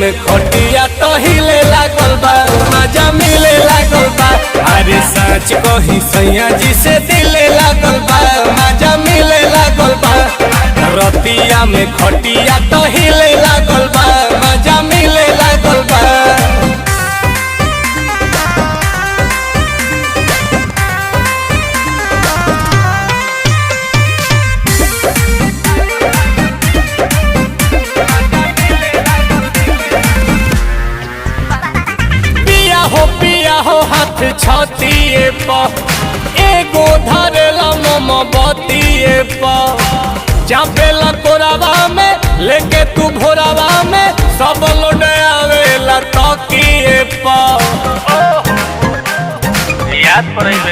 में खटिया तो हिले लागल बा, मजा मिले लागल बा। अरे सच कही सैया जी से दिले लागल बा, मजा मिले लागल बा। रतिया में खटिया तो हिले लागल बा, मजा मिले लागल बा। पिया हो हाथ छतिए पर एगो धरेला मोमबत्तिए पर चापेला कोरावा में लेके तू भोरावा में सब लोड आवेला तकिए पर याद पड़े।